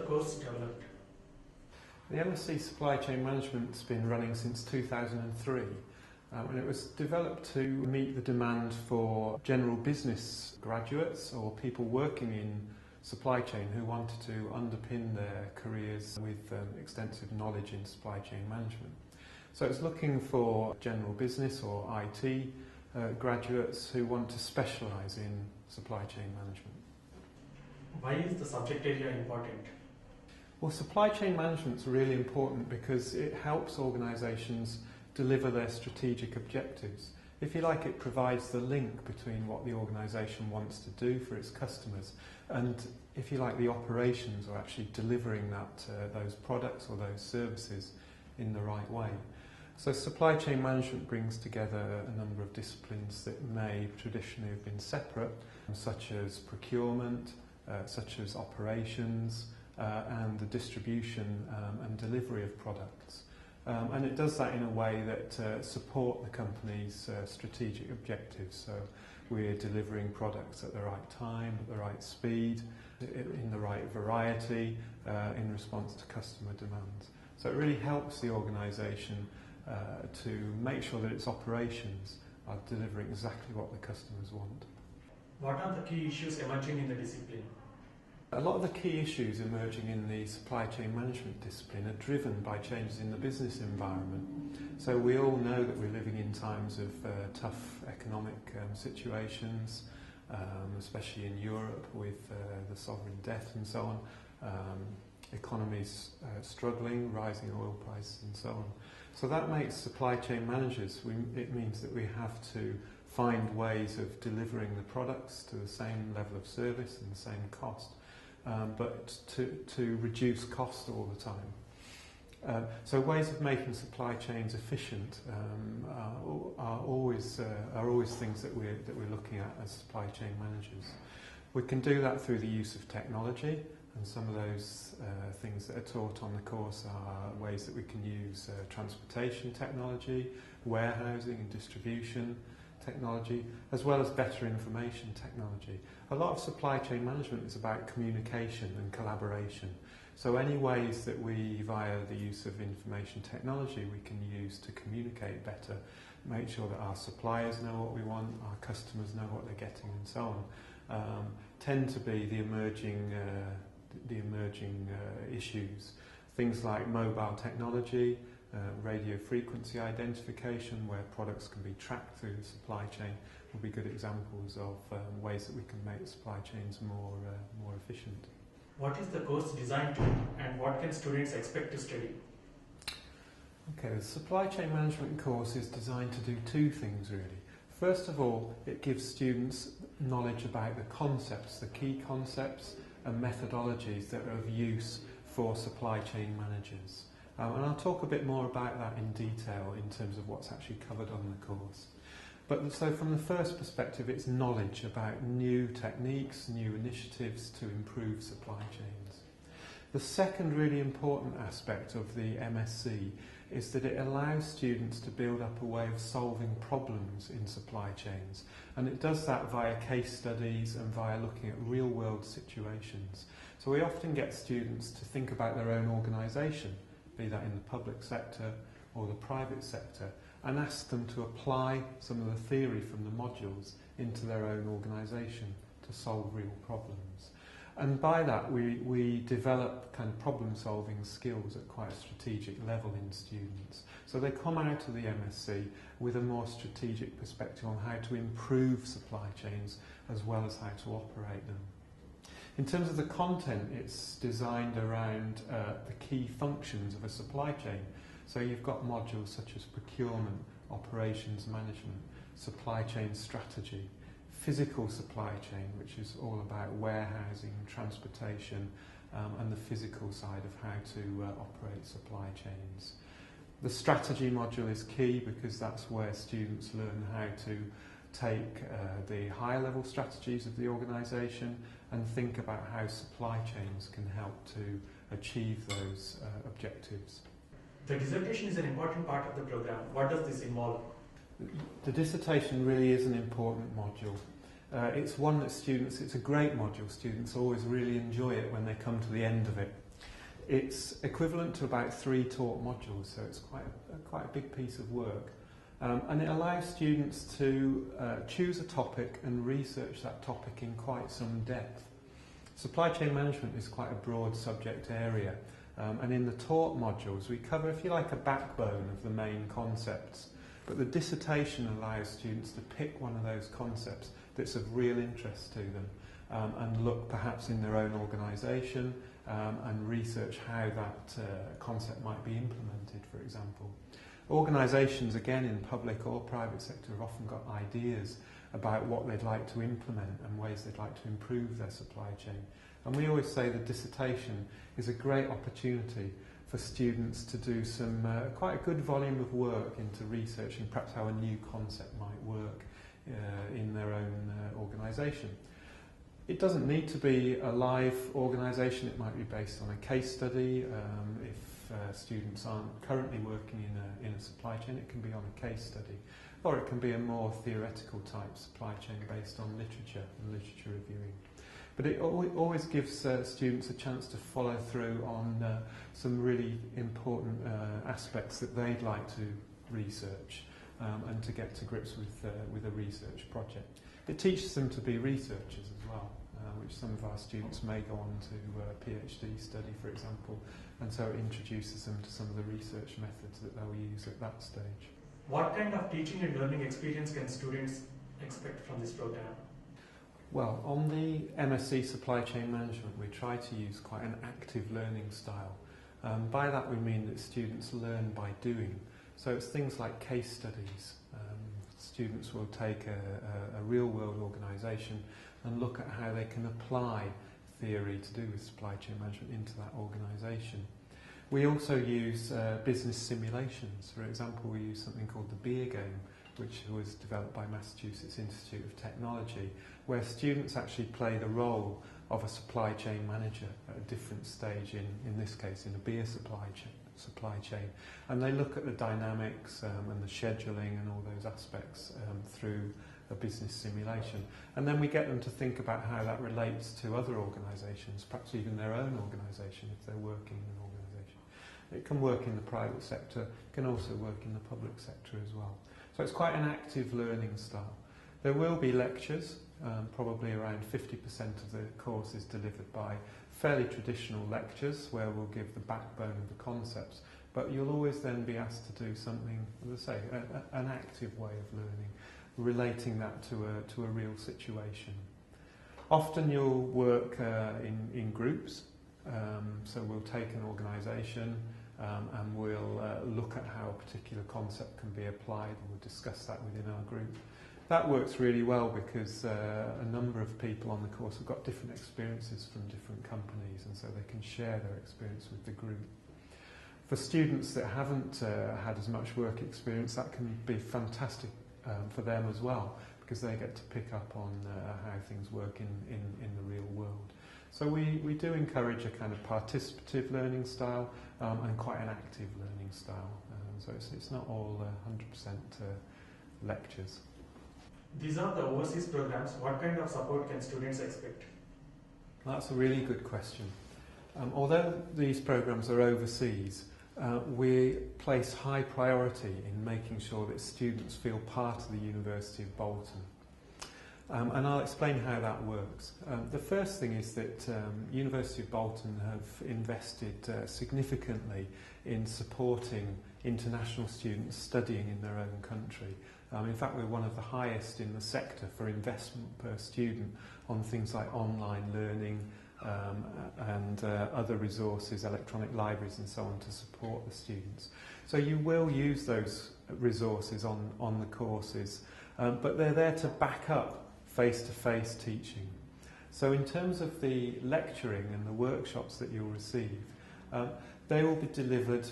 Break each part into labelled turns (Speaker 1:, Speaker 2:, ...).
Speaker 1: course developed?
Speaker 2: The MSc Supply Chain Management's been running since 2003, and it was developed to meet the demand for general business graduates or people working in supply chain who wanted to underpin their careers with extensive knowledge in supply chain management. So it's looking for general business or IT graduates who want to specialise in supply chain management.
Speaker 1: Why is the subject area important?
Speaker 2: Well, supply chain management is really important because it helps organisations deliver their strategic objectives. If you like, it provides the link between what the organisation wants to do for its customers and, if you like, the operations or actually delivering those products or those services in the right way. So supply chain management brings together a number of disciplines that may traditionally have been separate, such as procurement, such as operations, and the distribution and delivery of products. And it does that in a way that support the company's strategic objectives. So we're delivering products at the right time, at the right speed, in the right variety, in response to customer demands. So it really helps the organisation to make sure that its operations are delivering exactly what the customers want.
Speaker 1: What are the key issues emerging in the discipline?
Speaker 2: A lot of the key issues emerging in the supply chain management discipline are driven by changes in the business environment. So we all know that we're living in times of tough economic situations, especially in Europe with the sovereign debt and so on. Economies struggling, rising oil prices and so on. So that makes supply chain managers, it means that we have to find ways of delivering the products to the same level of service and the same cost, but to reduce cost all the time. So ways of making supply chains efficient are always things that we're looking at as supply chain managers. We can do that through the use of technology. And some of those things that are taught on the course are ways that we can use transportation technology, warehousing and distribution technology, as well as better information technology. A lot of supply chain management is about communication and collaboration. So any ways that we, via the use of information technology, we can use to communicate better, make sure that our suppliers know what we want, our customers know what they're getting and so on, tend to be the emerging issues. Things like mobile technology, radio frequency identification, where products can be tracked through the supply chain, will be good examples of ways that we can make supply chains more efficient.
Speaker 1: What is the course designed to, and what can students expect to study?
Speaker 2: Okay, the supply chain management course is designed to do two things really. First of all, it gives students knowledge about the concepts, the key concepts and methodologies that are of use for supply chain managers. And I'll talk a bit more about that in detail in terms of what's actually covered on the course. But so from the first perspective, it's knowledge about new techniques, new initiatives to improve supply chains. The second really important aspect of the MSc is that it allows students to build up a way of solving problems in supply chains. And it does that via case studies and via looking at real-world situations. So we often get students to think about their own organisation, be that in the public sector or the private sector, and ask them to apply some of the theory from the modules into their own organisation to solve real problems. And by that we develop kind of problem-solving skills at quite a strategic level in students. So they come out of the MSc with a more strategic perspective on how to improve supply chains as well as how to operate them. In terms of the content, it's designed around the key functions of a supply chain. So you've got modules such as procurement, operations management, supply chain strategy, physical supply chain, which is all about warehousing, transportation, and the physical side of how to operate supply chains. The strategy module is key because that's where students learn how to take the higher level strategies of the organisation and think about how supply chains can help to achieve those objectives.
Speaker 1: The dissertation is an important part of the program. What does this involve?
Speaker 2: The dissertation really is an important module. It's one that it's a great module. Students always really enjoy it when they come to the end of it. It's equivalent to about 3 taught modules, so it's quite a big piece of work. And it allows students to choose a topic and research that topic in quite some depth. Supply chain management is quite a broad subject area, and in the taught modules we cover, if you like, a backbone of the main concepts. But the dissertation allows students to pick one of those concepts that's of real interest to them, and look perhaps in their own organisation and research how that concept might be implemented, for example. Organisations, again, in public or private sector, have often got ideas about what they'd like to implement and ways they'd like to improve their supply chain. And we always say the dissertation is a great opportunity for students to do some quite a good volume of work into researching perhaps how a new concept might work in their own organisation. It doesn't need to be a live organisation. It might be based on a case study. If students aren't currently working in a supply chain, it can be on a case study, or it can be a more theoretical type supply chain based on literature and literature reviewing. But it always gives students a chance to follow through on some really important aspects that they'd like to research and to get to grips with a research project. It teaches them to be researchers as well, which some of our students may go on to PhD study, for example, and so it introduces them to some of the research methods that they'll use at that stage.
Speaker 1: What kind of teaching and learning experience can students expect from this program?
Speaker 2: Well, on the MSc Supply Chain Management, we try to use quite an active learning style. By that we mean that students learn by doing. So it's things like case studies. Students will take a real-world organisation and look at how they can apply theory to do with supply chain management into that organisation. We also use business simulations. For example, we use something called the Beer Game, which was developed by Massachusetts Institute of Technology, where students actually play the role of a supply chain manager at a different stage, in this case in a beer supply chain. And they look at the dynamics and the scheduling and all those aspects through a business simulation. And then we get them to think about how that relates to other organisations, perhaps even their own organisation if they're working in an organisation. It can work in the private sector, it can also work in the public sector as well. So it's quite an active learning style. There will be lectures, probably around 50% of the course is delivered by fairly traditional lectures where we'll give the backbone of the concepts, but you'll always then be asked to do something, as I say, an active way of learning, relating that to a real situation. Often you'll work in groups, so we'll take an organisation and we'll look at how a particular concept can be applied, and we'll discuss that within our group. That works really well because a number of people on the course have got different experiences from different companies, and so they can share their experience with the group. For students that haven't had as much work experience, that can be fantastic for them as well, because they get to pick up on how things work in the real world. So we do encourage a kind of participative learning style and quite an active learning style. So it's not all 100% lectures.
Speaker 1: These are the overseas programs. What kind of support can students expect?
Speaker 2: That's a really good question. Although these programs are overseas, we place high priority in making sure that students feel part of the University of Bolton. And I'll explain how that works. The first thing is that University of Bolton have invested significantly in supporting international students studying in their own country. In fact, we're one of the highest in the sector for investment per student on things like online learning and other resources, electronic libraries and so on, to support the students. So you will use those resources on the courses, but they're there to back up face-to-face teaching. So in terms of the lecturing and the workshops that you'll receive, they will be delivered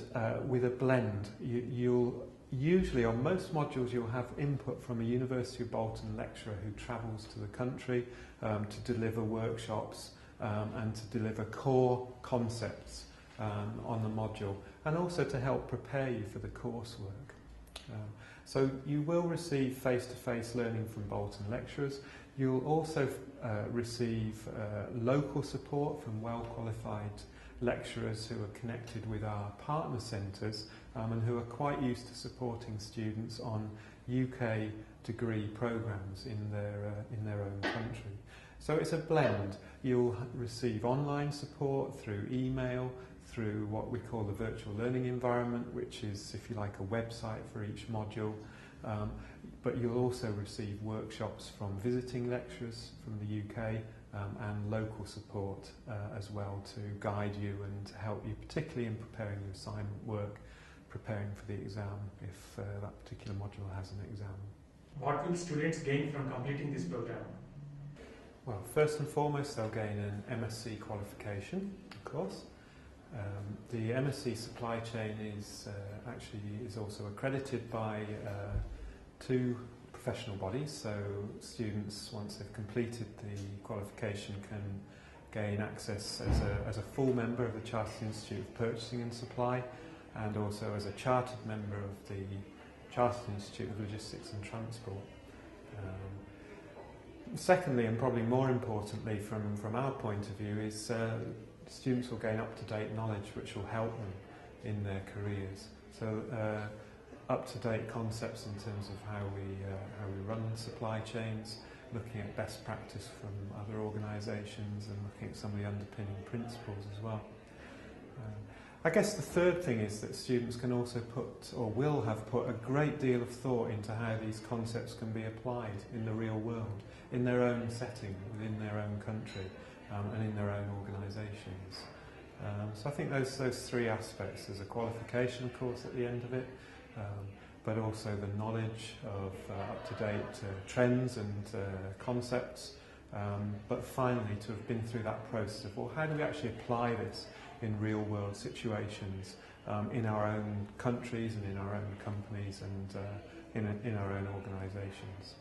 Speaker 2: with a blend. You'll usually, on most modules, you'll have input from a University of Bolton lecturer who travels to the country to deliver workshops and to deliver core concepts on the module, and also to help prepare you for the coursework. So you will receive face-to-face learning from Bolton lecturers. You'll also receive local support from well-qualified lecturers who are connected with our partner centres and who are quite used to supporting students on UK degree programmes in their own country. So it's a blend. You'll receive online support through email, through what we call the virtual learning environment, which is, if you like, a website for each module. But you'll also receive workshops from visiting lecturers from the UK and local support as well to guide you and to help you, particularly in preparing your assignment work, preparing for the exam if that particular module has an exam.
Speaker 1: What will students gain from completing this program?
Speaker 2: Well, first and foremost, they'll gain an MSc qualification, of course. The MSc Supply Chain is also accredited by two professional bodies, so students, once they've completed the qualification, can gain access as a full member of the Chartered Institute of Purchasing and Supply, and also as a chartered member of the Chartered Institute of Logistics and Transport. Secondly, and probably more importantly from our point of view, is students will gain up-to-date knowledge which will help them in their careers. So up-to-date concepts in terms of how we run supply chains, looking at best practice from other organisations and looking at some of the underpinning principles as well. I guess the third thing is that students can also put, or will have put, a great deal of thought into how these concepts can be applied in the real world, in their own setting, within their own country, and in their own organisations. So I think those three aspects. There's a qualification, of course, at the end of it, but also the knowledge of up-to-date trends and concepts, but finally to have been through that process of, well, how do we actually apply this in real-world situations in our own countries and in our own companies and in our own organisations.